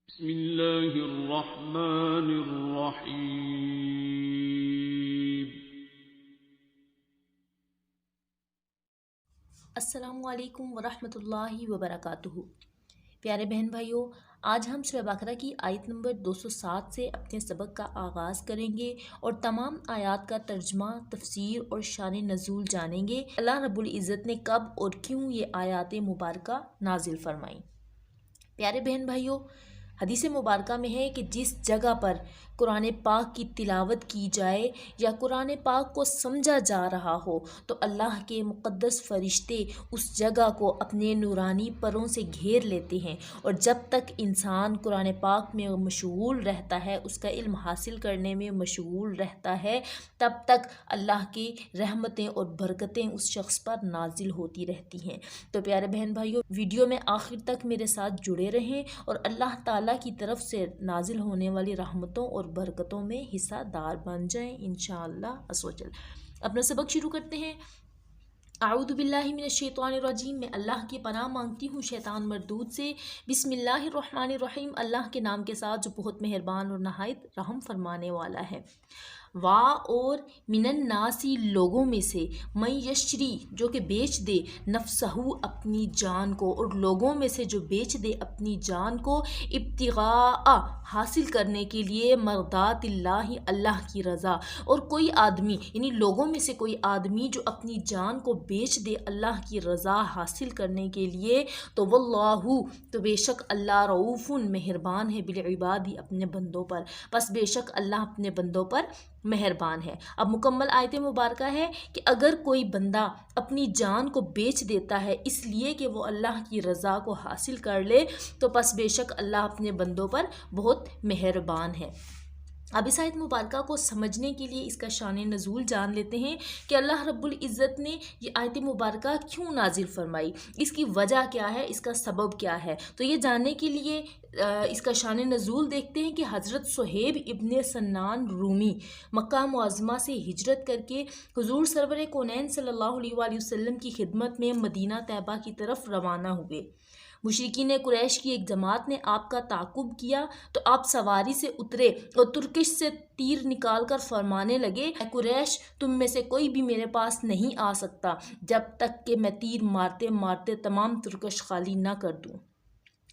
بسم اللہ الرحمن الرحیم۔ السلام علیکم ورحمۃ اللہ وبرکاتہ۔ پیارے بہن بھائیوں، آج ہم سورہ بقرہ کی آیت نمبر 207 سے اپنے سبق کا آغاز کریں گے اور تمام آیات کا ترجمہ، تفسیر اور شان نزول جانیں گے۔ اللہ رب العزت نے کب اور کیوں یہ آیات مبارکہ نازل فرمائیں۔ پیارے بہن بھائیوں، حدیث مبارکہ میں ہے کہ جس جگہ پر قرآن پاک کی تلاوت کی جائے یا قرآن پاک کو سمجھا جا رہا ہو تو اللہ کے مقدس فرشتے اس جگہ کو اپنے نورانی پروں سے گھیر لیتے ہیں، اور جب تک انسان قرآن پاک میں مشغول رہتا ہے، اس کا علم حاصل کرنے میں مشغول رہتا ہے، تب تک اللہ کی رحمتیں اور برکتیں اس شخص پر نازل ہوتی رہتی ہیں۔ تو پیارے بہن بھائیوں، ویڈیو میں آخر تک میرے ساتھ جڑے رہیں اور اللہ تعالیٰ کی طرف سے نازل ہونے والی رحمتوں اور برکتوں میں حصہ دار بن جائیں انشاءاللہ عز و جل۔ اپنا سبق شروع کرتے ہیں۔ اعوذ باللہ من الشیطان الرجیم، میں اللہ کی پناہ مانگتی ہوں شیطان مردود سے۔ بسم اللہ الرحمن الرحیم، اللہ کے نام کے ساتھ جو بہت مہربان اور نہایت رحم فرمانے والا ہے۔ وا اور من الناسی لوگوں میں سے، من یشری جو کہ بیچ دے، نفسہ اپنی جان کو، اور لوگوں میں سے جو بیچ دے اپنی جان کو، ابتغاء حاصل کرنے کے لیے، مرضات اللہ اللہ کی رضا۔ اور کوئی آدمی یعنی لوگوں میں سے کوئی آدمی جو اپنی جان کو بیچ دے اللہ کی رضا حاصل کرنے کے لیے، تو واللہ تو بے شک اللہ رؤوف مہربان ہے، بالعباد اپنے بندوں پر، بس بے شک اللہ اپنے بندوں پر مہربان ہے۔ اب مکمل آیت مبارکہ ہے کہ اگر کوئی بندہ اپنی جان کو بیچ دیتا ہے اس لیے کہ وہ اللہ کی رضا کو حاصل کر لے، تو پس بے شک اللہ اپنے بندوں پر بہت مہربان ہے۔ اب اس آیت مبارکہ کو سمجھنے کے لیے اس کا شان نزول جان لیتے ہیں کہ اللہ رب العزت نے یہ آیت مبارکہ کیوں نازل فرمائی، اس کی وجہ کیا ہے، اس کا سبب کیا ہے۔ تو یہ جاننے کے لیے اس کا شان نزول دیکھتے ہیں کہ حضرت صہیب ابن سنان رومی مکہ معظمہ سے ہجرت کر کے حضور سرور کونین صلی اللہ علیہ وآلہ وسلم کی خدمت میں مدینہ طیبہ کی طرف روانہ ہوئے۔ مشرکین قریش کی ایک جماعت نے آپ کا تعاقب کیا تو آپ سواری سے اترے اور ترکش سے تیر نکال کر فرمانے لگے، اے قریش، تم میں سے کوئی بھی میرے پاس نہیں آ سکتا جب تک کہ میں تیر مارتے مارتے تمام ترکش خالی نہ کر دوں،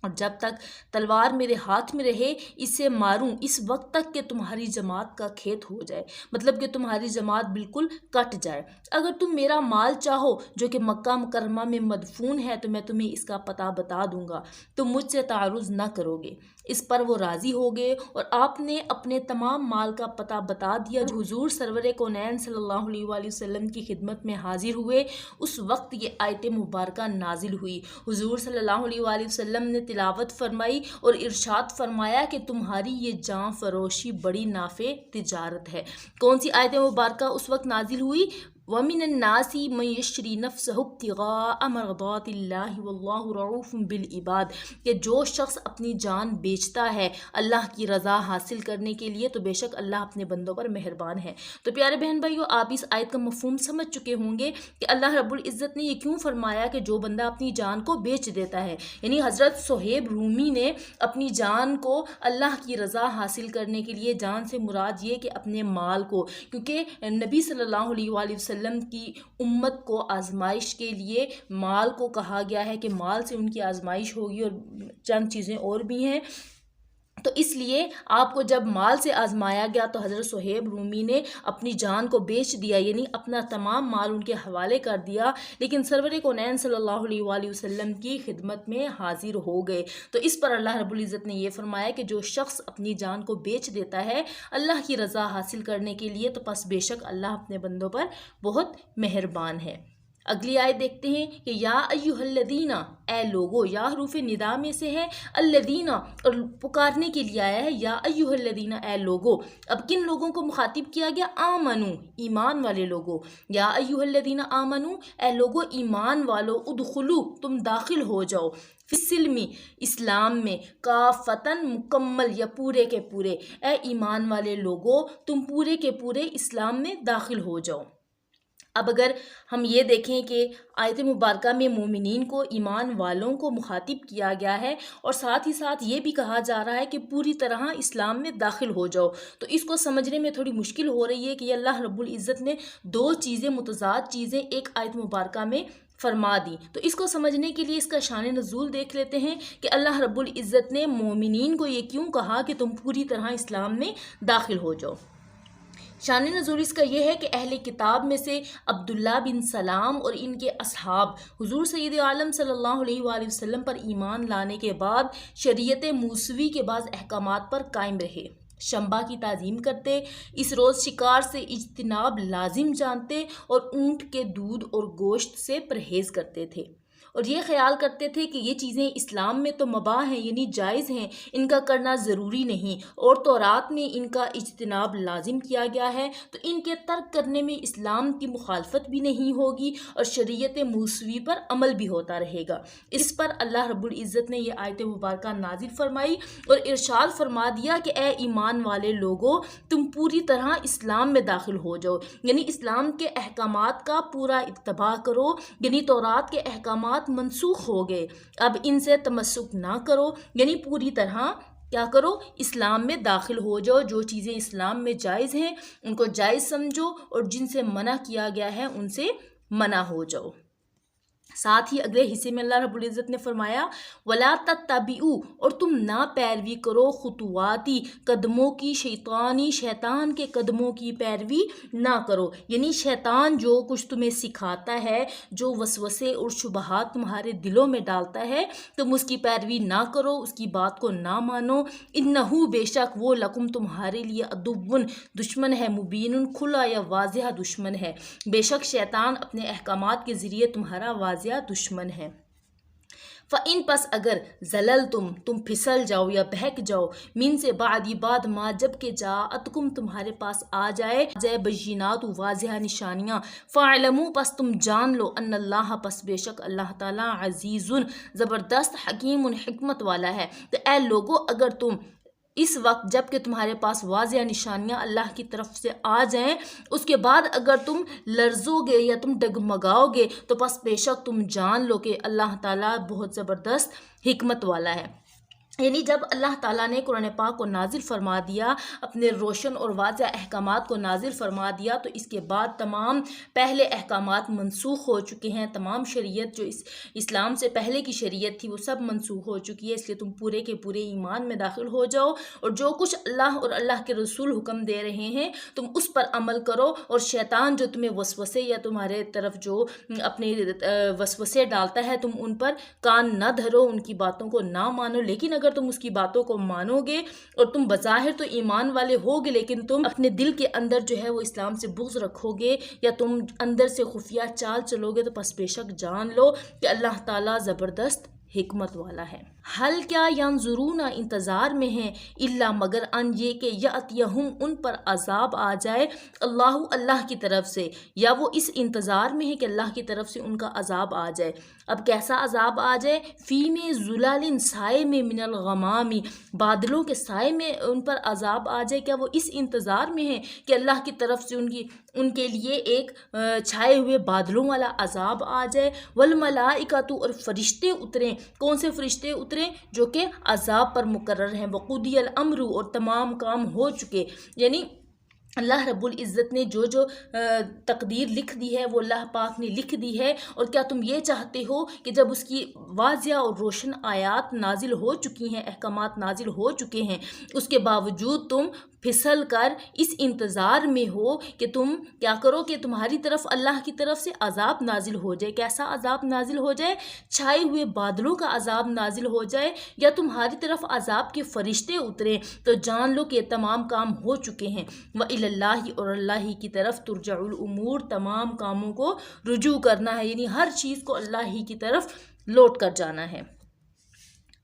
اور جب تک تلوار میرے ہاتھ میں رہے اسے ماروں، اس وقت تک کہ تمہاری جماعت کا کھیت ہو جائے، مطلب کہ تمہاری جماعت بالکل کٹ جائے۔ اگر تم میرا مال چاہو جو کہ مکہ مکرمہ میں مدفون ہے تو میں تمہیں اس کا پتہ بتا دوں گا، تم مجھ سے تعارض نہ کرو گے۔ اس پر وہ راضی ہو گئے اور آپ نے اپنے تمام مال کا پتہ بتا دیا۔ حضور سرور کونین صلی اللہ علیہ وآلہ وسلم کی خدمت میں حاضر ہوئے، اس وقت یہ آیت مبارکہ نازل ہوئی۔ حضور صلی اللہ علیہ وآلہ وسلم نے تلاوت فرمائی اور ارشاد فرمایا کہ تمہاری یہ جاں فروشی بڑی نافع تجارت ہے۔ کون سی آیت مبارکہ اس وقت نازل ہوئی؟ وَمِنَ النَّاسِ مَن يَشْرِي نَفْسَهُ ابْتِغَاءَ مَرْضَاتِ اللَّهِ وَاللَّهُ رَءُوفٌ بِالْعِبَادِ، کہ جو شخص اپنی جان بیچتا ہے اللہ کی رضا حاصل کرنے کے لیے تو بے شک اللہ اپنے بندوں پر مہربان ہے۔ تو پیارے بہن بھائیو، آپ اس آیت کا مفہوم سمجھ چکے ہوں گے کہ اللہ رب العزت نے یہ کیوں فرمایا کہ جو بندہ اپنی جان کو بیچ دیتا ہے، یعنی حضرت صہیب رومی نے اپنی جان کو اللہ کی رضا حاصل کرنے کے لیے، جان سے مراد یہ کہ اپنے مال کو، کیونکہ نبی صلی اللہ علیہ وآلہ وسلم کی امت کو آزمائش کے لیے مال کو کہا گیا ہے کہ مال سے ان کی آزمائش ہوگی، اور چند چیزیں اور بھی ہیں۔ تو اس لیے آپ کو جب مال سے آزمایا گیا تو حضرت صہیب رومی نے اپنی جان کو بیچ دیا، یعنی اپنا تمام مال ان کے حوالے کر دیا، لیکن سرور کونین صلی اللہ علیہ وآلہ وسلم کی خدمت میں حاضر ہو گئے۔ تو اس پر اللہ رب العزت نے یہ فرمایا کہ جو شخص اپنی جان کو بیچ دیتا ہے اللہ کی رضا حاصل کرنے کے لیے تو پس بے شک اللہ اپنے بندوں پر بہت مہربان ہے۔ اگلی آیت دیکھتے ہیں کہ یا ایھا الذین، اے لوگو، یا حروف ندا میں سے ہے، الذین اور پکارنے کے لیے آیا ہے، یا ایھا الذین، اے لوگو۔ اب کن لوگوں کو مخاطب کیا گیا؟ آمنو، ایمان والے لوگو۔ یا ایھا الذین آمنو، اے لوگو ایمان والو، ادخلو، تم داخل ہو جاؤ، فی السلم، اسلام میں، کافتن، مکمل یا پورے کے پورے، اے ایمان والے لوگو تم پورے کے پورے اسلام میں داخل ہو جاؤ۔ اب اگر ہم یہ دیکھیں کہ آیت مبارکہ میں مومنین کو، ایمان والوں کو مخاطب کیا گیا ہے، اور ساتھ ہی ساتھ یہ بھی کہا جا رہا ہے کہ پوری طرح اسلام میں داخل ہو جاؤ، تو اس کو سمجھنے میں تھوڑی مشکل ہو رہی ہے کہ اللہ رب العزت نے دو چیزیں، متضاد چیزیں ایک آیت مبارکہ میں فرما دی۔ تو اس کو سمجھنے کے لیے اس کا شان نزول دیکھ لیتے ہیں کہ اللہ رب العزت نے مومنین کو یہ کیوں کہا کہ تم پوری طرح اسلام میں داخل ہو جاؤ۔ شان نزول اس کا یہ ہے کہ اہل کتاب میں سے عبداللہ بن سلام اور ان کے اصحاب حضور سید عالم صلی اللہ علیہ وآلہ وسلم پر ایمان لانے کے بعد شریعت موسوی کے بعض احکامات پر قائم رہے۔ شنبہ کی تعظیم کرتے، اس روز شکار سے اجتناب لازم جانتے، اور اونٹ کے دودھ اور گوشت سے پرہیز کرتے تھے، اور یہ خیال کرتے تھے کہ یہ چیزیں اسلام میں تو مباح ہیں، یعنی جائز ہیں، ان کا کرنا ضروری نہیں، اور تورات میں ان کا اجتناب لازم کیا گیا ہے، تو ان کے ترک کرنے میں اسلام کی مخالفت بھی نہیں ہوگی اور شریعت موسوی پر عمل بھی ہوتا رہے گا۔ اس پر اللہ رب العزت نے یہ آیت مبارکہ نازل فرمائی اور ارشاد فرما دیا کہ اے ایمان والے لوگو، تم پوری طرح اسلام میں داخل ہو جاؤ، یعنی اسلام کے احکامات کا پورا اتباع کرو، یعنی تورات کے احکامات منسوخ ہو گئے، اب ان سے تمسک نہ کرو، یعنی پوری طرح کیا کرو، اسلام میں داخل ہو جاؤ، جو چیزیں اسلام میں جائز ہیں ان کو جائز سمجھو، اور جن سے منع کیا گیا ہے ان سے منع ہو جاؤ۔ ساتھ ہی اگلے حصے میں اللہ رب العزت نے فرمایا وَلَا تَتَّبِعُوا، اور تم نہ پیروی کرو خطواتی، قدموں کی، شیطان کے قدموں کی پیروی نہ کرو، یعنی شیطان جو کچھ تمہیں سکھاتا ہے، جو وسوسے اور شبہات تمہارے دلوں میں ڈالتا ہے، تم اس کی پیروی نہ کرو، اس کی بات کو نہ مانو، اِنَّهُ، بے شک وہ، لکم تمہارے لیے، عدوٌ، دشمن ہے، مبین، کھلا یا واضح دشمن ہے، بے شک شیطان اپنے احکامات کے ذریعے تمہارا واضح دشمن ہے۔ فَإِن، پس اگر زللتم، تم پھسل جاؤ یا بہک جاؤ، من سے بعد ما، جب کہ جاءتکم، تمہارے پاس آ جائے بینات، واضح نشانیاں، فَاعْلَمُوا، پس تم جان لو، ان اللہ، پس بے شک اللہ تعالیٰ، عزیز، زبردست، حکیم، حکمت والا ہے۔ تو اے لوگو، اگر تم اس وقت جب کہ تمہارے پاس واضح نشانیاں اللہ کی طرف سے آ جائیں، اس کے بعد اگر تم لرزو گے یا تم ڈگمگاؤ گے، تو پس بے شک تم جان لو کہ اللہ تعالیٰ بہت زبردست حکمت والا ہے۔ یعنی جب اللہ تعالیٰ نے قرآن پاک کو نازل فرما دیا، اپنے روشن اور واضح احکامات کو نازل فرما دیا، تو اس کے بعد تمام پہلے احکامات منسوخ ہو چکے ہیں، تمام شریعت جو اسلام سے پہلے کی شریعت تھی وہ سب منسوخ ہو چکی ہے، اس لیے تم پورے کے پورے ایمان میں داخل ہو جاؤ، اور جو کچھ اللہ اور اللہ کے رسول حکم دے رہے ہیں تم اس پر عمل کرو، اور شیطان جو تمہیں وسوسے یا تمہارے طرف جو اپنے وسوسے ڈالتا ہے، تم ان پر کان نہ دھرو، ان کی باتوں کو نہ مانو، لیکن اگر تم اس کی باتوں کو مانو گے اور تم بظاہر تو ایمان والے ہوگے، لیکن تم اپنے دل کے اندر جو ہے وہ اسلام سے بغض رکھو گے، یا تم اندر سے خفیہ چال چلو گے، تو پس بے شک جان لو کہ اللہ تعالیٰ زبردست حکمت والا ہے۔ حل کیا ینظرون، انتظار میں ہیں، الا مگر ان یہ کہ یاتیہم، ان پر عذاب آ جائے، اللہ کی طرف سے، یا وہ اس انتظار میں ہے کہ اللہ کی طرف سے ان کا عذاب آ جائے۔ اب کیسا عذاب آ جائے؟ فی میں ظلال، سائے میں، من الغمام، بادلوں کے سائے میں ان پر عذاب آ جائے۔ کیا وہ اس انتظار میں ہے کہ اللہ کی طرف سے ان کے لیے ایک چھائے ہوئے بادلوں والا عذاب آ جائے؟ والملائکۃ، اور فرشتے اتریں، کون سے فرشتے اتریں؟ جو کہ عذاب پر مقرر ہیں، وقضی الامر، اور تمام کام ہو چکے، یعنی اللہ رب العزت نے جو تقدیر لکھ دی ہے وہ اللہ پاک نے لکھ دی ہے۔ اور کیا تم یہ چاہتے ہو کہ جب اس کی واضح اور روشن آیات نازل ہو چکی ہیں، احکامات نازل ہو چکے ہیں، اس کے باوجود تم پھسل کر اس انتظار میں ہو کہ تم کیا کرو کہ تمہاری طرف اللہ کی طرف سے عذاب نازل ہو جائے؟ کیسا عذاب نازل ہو جائے؟ چھائے ہوئے بادلوں کا عذاب نازل ہو جائے، یا تمہاری طرف عذاب کے فرشتے اتریں، تو جان لو کہ تمام کام ہو چکے ہیں۔ وَإِلَى اللَّهِ، اور اللہ ہی کی طرف، ترجع الامور، تمام کاموں کو رجوع کرنا ہے، یعنی ہر چیز کو اللہ ہی کی طرف لوٹ کر جانا ہے۔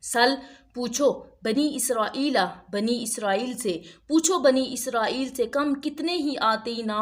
سل، پوچھو، بنی اسرائیل سے پوچھو، بنی اسرائیل سے کم کتنے ہی آتے نہ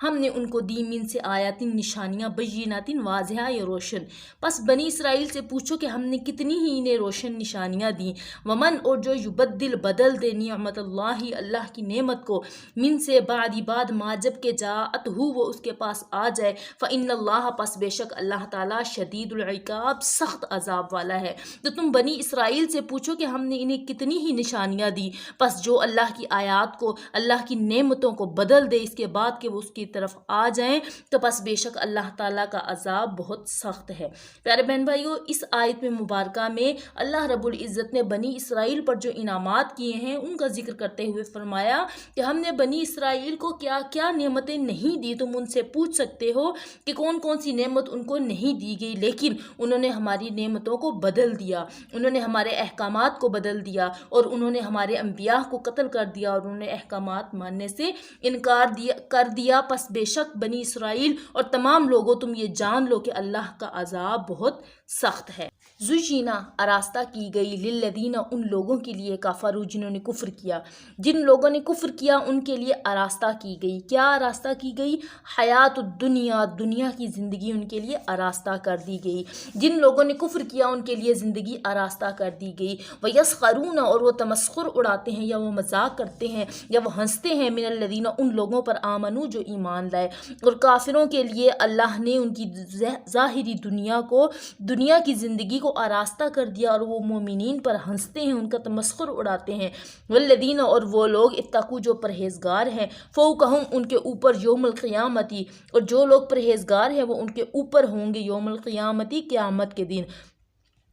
ہم نے ان کو دی من سے آیاتن نشانیاں بیناتن واضح یا روشن، پس بنی اسرائیل سے پوچھو کہ ہم نے کتنی ہی انہیں روشن نشانیاں دیں، ومن اور جو یبدل بدل دے نعمت اللہ کی نعمت کو، من سے بعد ما جب کہ جاءت وہ اس کے پاس آ جائے، فإن اللہ پس بے شک اللہ تعالیٰ شدید العقاب سخت عذاب والا ہے۔ تو تم بنی اسرائیل سے پوچھو کہ ہم نے انہیں کتنی ہی نشانیاں دی، پس جو اللہ کی آیات کو، اللہ کی نعمتوں کو بدل دے اس کے بعد کہ وہ اس کی طرف آ جائیں، تو پس بے شک اللہ تعالیٰ کا عذاب بہت سخت ہے۔ پیارے بہن بھائیو، اس آیت میں مبارکہ میں اللہ رب العزت نے بنی اسرائیل پر جو انعامات کیے ہیں ان کا ذکر کرتے ہوئے فرمایا کہ ہم نے بنی اسرائیل کو کیا کیا نعمتیں نہیں دی۔ تم ان سے پوچھ سکتے ہو کہ کون کون سی نعمت ان کو نہیں دی گئی، لیکن انہوں نے ہماری نعمتوں کو بدل دیا، انہوں نے ہمارے احکامات کو بدل دیا، اور انہوں نے ہمارے انبیاء کو قتل کر دیا، اور انہوں نے احکامات ماننے سے انکار کر دیا۔ پس بے شک بنی اسرائیل اور تمام لوگوں تم یہ جان لو کہ اللہ کا عذاب بہت سخت ہے۔ زُجِّنَا آراستہ کی گئی، للذین ان لوگوں کے لیے، کفروا جنہوں نے کفر کیا، جن لوگوں نے کفر کیا ان کے لیے آراستہ کی گئی۔ کیا آراستہ کی گئی؟ حیات الدنیا، دنیا کی زندگی ان کے لیے آراستہ کر دی گئی۔ جن لوگوں نے کفر کیا ان کے لیے زندگی آراستہ کر دی گئی۔ وَيَسْخَرُونَ اور وہ تمسخر اڑاتے ہیں یا وہ مذاق کرتے ہیں یا وہ ہنستے ہیں، من الذین ان لوگوں پر آمنو جو ایمان لائے۔ اور کافروں کے لیے اللہ نے ان کی ظاہری دنیا کو، دنیا کی زندگی کو آراستہ کر دیا، اور وہ مومنین پر ہنستے ہیں، ان کا تمسخر اڑاتے ہیں۔ والذین اور وہ لوگ اتقوا جو پرہیزگار ہیں، فوقہم ان کے اوپر یوم القیامتی، اور جو لوگ پرہیزگار ہیں وہ ان کے اوپر ہوں گے یوم القیامتی، قیامت کے دن۔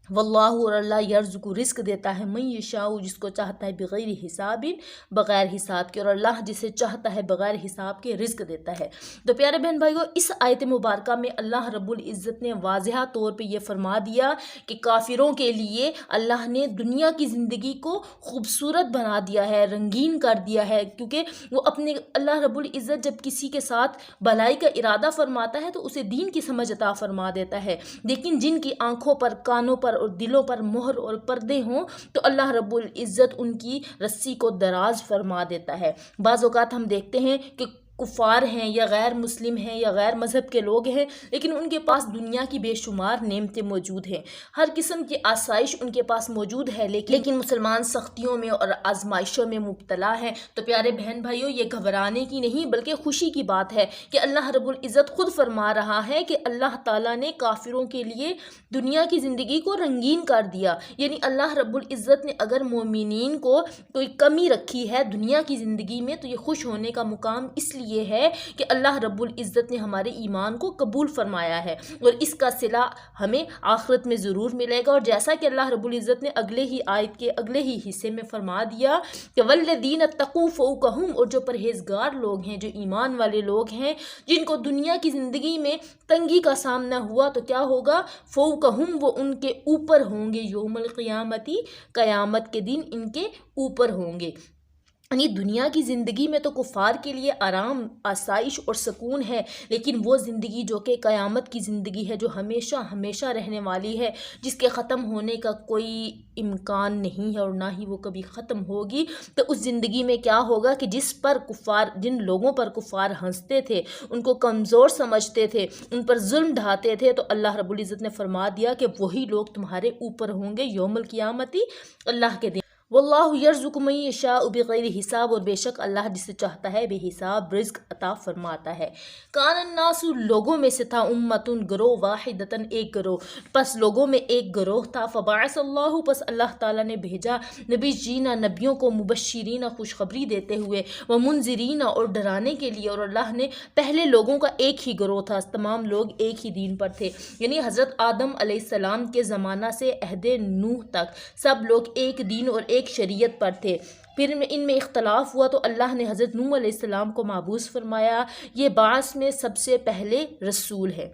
واللہ اور اللہ یرزق رزق دیتا ہے، من یشاء جس کو چاہتا ہے، بغیر حساب بغیر حساب کے، اور اللہ جسے چاہتا ہے بغیر حساب کے رزق دیتا ہے۔ تو پیارے بہن بھائیو، اس آیت مبارکہ میں اللہ رب العزت نے واضح طور پہ یہ فرما دیا کہ کافروں کے لیے اللہ نے دنیا کی زندگی کو خوبصورت بنا دیا ہے، رنگین کر دیا ہے، کیونکہ وہ اپنے اللہ رب العزت جب کسی کے ساتھ بھلائی کا ارادہ فرماتا ہے تو اسے دین کی سمجھ عطا فرما دیتا ہے، لیکن جن کی آنکھوں پر، کانوں پر اور دلوں پر مہر اور پردے ہوں تو اللہ رب العزت ان کی رسی کو دراز فرما دیتا ہے۔ بعض اوقات ہم دیکھتے ہیں کہ کفار ہیں یا غیر مسلم ہیں یا غیر مذہب کے لوگ ہیں، لیکن ان کے پاس دنیا کی بے شمار نعمتیں موجود ہیں، ہر قسم کی آسائش ان کے پاس موجود ہے، لیکن مسلمان سختیوں میں اور آزمائشوں میں مبتلا ہیں۔ تو پیارے بہن بھائیوں، یہ گھبرانے کی نہیں بلکہ خوشی کی بات ہے کہ اللہ رب العزت خود فرما رہا ہے کہ اللہ تعالیٰ نے کافروں کے لیے دنیا کی زندگی کو رنگین کر دیا، یعنی اللہ رب العزت نے اگر مومنین کو کوئی کمی رکھی ہے دنیا کی زندگی میں تو یہ خوش ہونے کا مقام اس لیے ہے کہ اللہ رب العزت نے ہمارے ایمان کو قبول فرمایا ہے، اور اس کا صلہ ہمیں آخرت میں ضرور ملے گا۔ اور جیسا کہ اللہ رب العزت نے اگلے ہی آیت کے اگلے ہی حصے میں فرما دیا کہ والذین اتقوا فوقہم، اور جو پرہیزگار لوگ ہیں، جو ایمان والے لوگ ہیں، جن کو دنیا کی زندگی میں تنگی کا سامنا ہوا تو کیا ہوگا؟ فوقہم، وہ ان کے اوپر ہوں گے، یوم القیامتی، قیامت کے دن ان کے اوپر ہوں گے۔ یعنی دنیا کی زندگی میں تو کفار کے لیے آرام، آسائش اور سکون ہے، لیکن وہ زندگی جو کہ قیامت کی زندگی ہے، جو ہمیشہ ہمیشہ رہنے والی ہے، جس کے ختم ہونے کا کوئی امکان نہیں ہے اور نہ ہی وہ کبھی ختم ہوگی، تو اس زندگی میں کیا ہوگا کہ جن لوگوں پر کفار ہنستے تھے، ان کو کمزور سمجھتے تھے، ان پر ظلم ڈھاتے تھے، تو اللہ رب العزت نے فرما دیا کہ وہی لوگ تمہارے اوپر ہوں گے یوم القیامتی، اللہ کے دن۔ واللہ یرزق من یشاء بغیر حساب، اور بے شک اللہ جسے چاہتا ہے بے حساب رزق عطا فرماتا ہے۔ کان الناس، لوگوں میں سے تھا، امتن گروہ، واحدتن ایک گروہ، پس لوگوں میں ایک گروہ تھا، فبعث اللہ، پس اللہ تعالیٰ نے بھیجا نبی جینا، نبیوں کو، مبشرین، خوشخبری دیتے ہوئے، ومنذرین، اور ڈرانے کے لیے۔ اور اللہ نے پہلے لوگوں کا ایک ہی گروہ تھا، تمام لوگ ایک ہی دین پر تھے، یعنی حضرت آدم علیہ السلام کے زمانہ سے عہد نوح تک سب لوگ ایک دین اور ایک شریعت پر تھے۔ پھر ان میں اختلاف ہوا تو اللہ نے حضرت نوح علیہ السلام کو مبعوث فرمایا، یہ بعث میں سب سے پہلے رسول ہے۔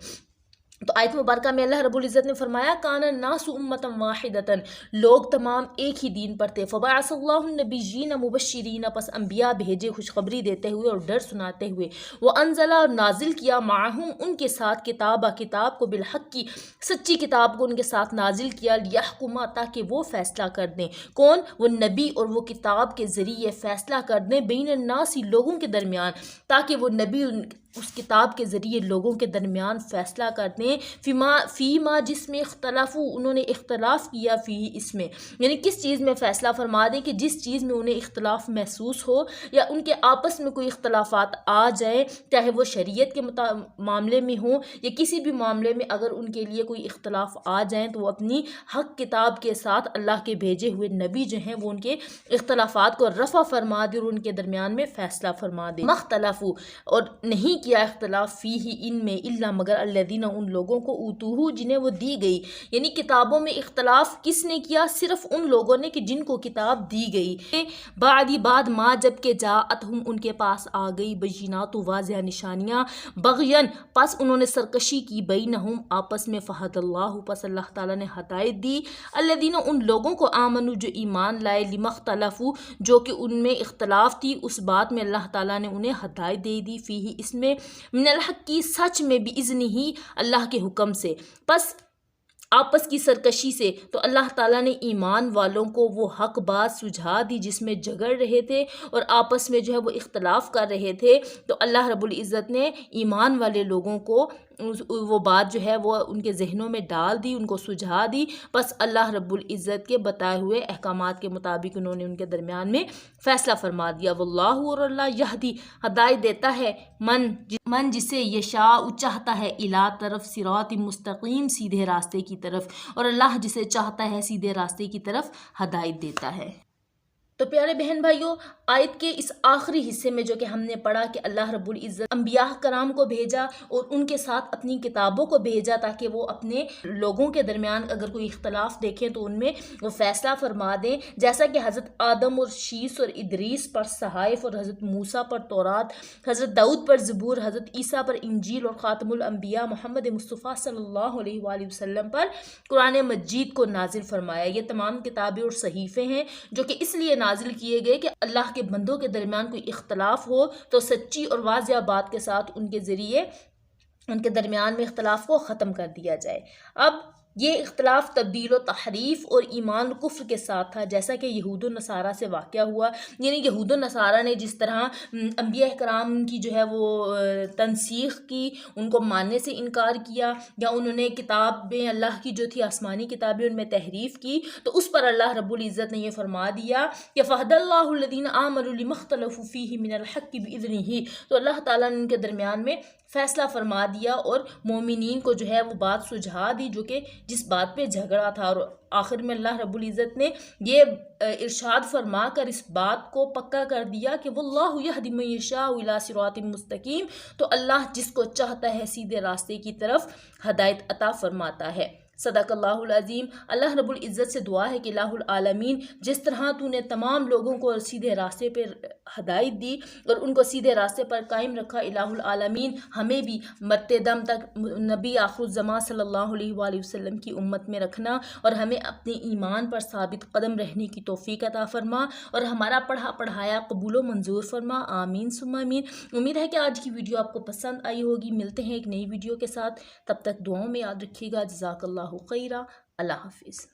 تو آیت مبارکہ میں اللہ رب العزت نے فرمایا کان الناس امۃ واحدۃ، لوگ تمام ایک ہی دین پر تھے، فبعث اللہ النبیین مبشرین، پس انبیاء بھیجے خوشخبری دیتے ہوئے اور ڈر سناتے ہوئے، وانزل، اور نازل کیا، معہم، ان کے ساتھ، کتاب کو، بالحق کی، سچی کتاب کو ان کے ساتھ نازل کیا، لیحکما، تاکہ وہ فیصلہ کر دیں، کون؟ وہ نبی اور وہ کتاب کے ذریعے فیصلہ کر دیں، بین الناس، لوگوں کے درمیان، تاکہ وہ نبی اس کتاب کے ذریعے لوگوں کے درمیان فیصلہ کر دیں، فیما، جس میں اختلافو، انہوں نے اختلاف کیا، فی، اس میں، یعنی کس چیز میں فیصلہ فرما دیں کہ جس چیز میں انہیں اختلاف محسوس ہو یا ان کے آپس میں کوئی اختلافات آ جائیں، چاہے وہ شریعت کے معاملے میں ہوں یا کسی بھی معاملے میں، اگر ان کے لیے کوئی اختلاف آ جائیں تو وہ اپنی حق کتاب کے ساتھ اللہ کے بھیجے ہوئے نبی جو ہیں وہ ان کے اختلافات کو رفع فرما دے اور ان کے درمیان میں فیصلہ فرما دے، مختلفو، اور نہیں کیا اختلاف فی ہی، ان میں، الا، مگر، الذین، ان لوگوں کو، اوتوہ، جنہیں وہ دی گئی، یعنی کتابوں میں اختلاف کس نے کیا؟ صرف ان لوگوں نے کہ جن کو کتاب دی گئی، بعد ما، جب کہ جاءتہم، ان کے پاس آ گئی، بینات، واضح نشانیاں، بغین، پس انہوں نے سرکشی کی، بینہم، آپس میں، فہد اللہ، پس اللہ تعالیٰ نے ہدایت دی، الذین، ان لوگوں کو، آمنو، جو ایمان لائے، لما اختلفوا، جو کہ ان میں اختلاف تھی اس بات میں، اللہ تعالیٰ نے انہیں ہدایت دے دی، فیہ، اس میں، من الحق کی، سچ میں، باذنہ، اللہ کے حکم سے، پس آپس کی سرکشی سے، تو اللہ تعالیٰ نے ایمان والوں کو وہ حق بات سجھا دی جس میں جھگڑ رہے تھے اور آپس میں جو ہے وہ اختلاف کر رہے تھے، تو اللہ رب العزت نے ایمان والے لوگوں کو وہ بات جو ہے وہ ان کے ذہنوں میں ڈال دی، ان کو سجھا دی، بس اللہ رب العزت کے بتائے ہوئے احکامات کے مطابق انہوں نے ان کے درمیان میں فیصلہ فرما دیا، واللہ، اور اللہ، یہدی، ہدایت دیتا ہے، من جسے، یشاء، چاہتا ہے، الی، طرف، صراط مستقیم، سیدھے راستے کی طرف، اور اللہ جسے چاہتا ہے سیدھے راستے کی طرف ہدایت دیتا ہے۔ تو پیارے بہن بھائیوں، آیت کے اس آخری حصے میں جو کہ ہم نے پڑھا کہ اللہ رب العزت انبیاء کرام کو بھیجا اور ان کے ساتھ اپنی کتابوں کو بھیجا تاکہ وہ اپنے لوگوں کے درمیان اگر کوئی اختلاف دیکھیں تو ان میں وہ فیصلہ فرما دیں، جیسا کہ حضرت آدم اور شیس اور ادریس پر صحائف، اور حضرت موسیٰ پر تورات، حضرت داؤد پر زبور، حضرت عیسیٰ پر انجیل، اور خاتم الانبیاء محمد مصطفیٰ صلی اللہ علیہ وآلہ وسلم پر قرآن مجید کو نازل فرمایا۔ یہ تمام کتابیں اور صحیفے ہیں جو کہ اس لیے نازل کیے گئے کہ اللہ کے بندوں کے درمیان کوئی اختلاف ہو تو سچی اور واضح بات کے ساتھ ان کے ذریعے ان کے درمیان میں اختلاف کو ختم کر دیا جائے۔ اب یہ اختلاف تبدیل و تحریف اور ایمان و کفر کے ساتھ تھا، جیسا کہ یہود و نصارہ سے واقعہ ہوا، یعنی یہود و نصارہ نے جس طرح انبیاء کرام کی جو ہے وہ تنسیخ کی، ان کو ماننے سے انکار کیا، یا انہوں نے کتابیں اللہ کی جو تھی آسمانی کتابیں ان میں تحریف کی، تو اس پر اللہ رب العزت نے یہ فرما دیا کہ فہد اللہ الذین آمنوا لما اختلفوا فیہ من الحق بإذنہ، تو اللہ تعالیٰ نے ان کے درمیان میں فیصلہ فرما دیا اور مومنین کو جو ہے وہ بات سجھا دی جو کہ جس بات پہ جھگڑا تھا، اور آخر میں اللہ رب العزت نے یہ ارشاد فرما کر اس بات کو پکا کر دیا کہ واللہ یہدی من یشاء الی صراط مستقیم، تو اللہ جس کو چاہتا ہے سیدھے راستے کی طرف ہدایت عطا فرماتا ہے۔ صدق اللہ العظیم۔ اللہ رب العزت سے دعا ہے کہ الہ العالمین جس طرح تو نے تمام لوگوں کو سیدھے راستے پر ہدایت دی اور ان کو سیدھے راستے پر قائم رکھا، الہ العالمین ہمیں بھی مرتے دم تک نبی آخر الزمان صلی اللہ علیہ وآلہ وسلم کی امت میں رکھنا اور ہمیں اپنے ایمان پر ثابت قدم رہنے کی توفیق عطا فرما اور ہمارا پڑھا پڑھایا قبول و منظور فرما، آمین ثم آمین۔ امید ہے کہ آج کی ویڈیو آپ کو پسند آئی ہوگی۔ ملتے ہیں ایک نئی ویڈیو کے ساتھ، تب تک دعاؤں میں یاد رکھیے گا۔ جزاک اللہ خیرہ۔ اللہ حافظ۔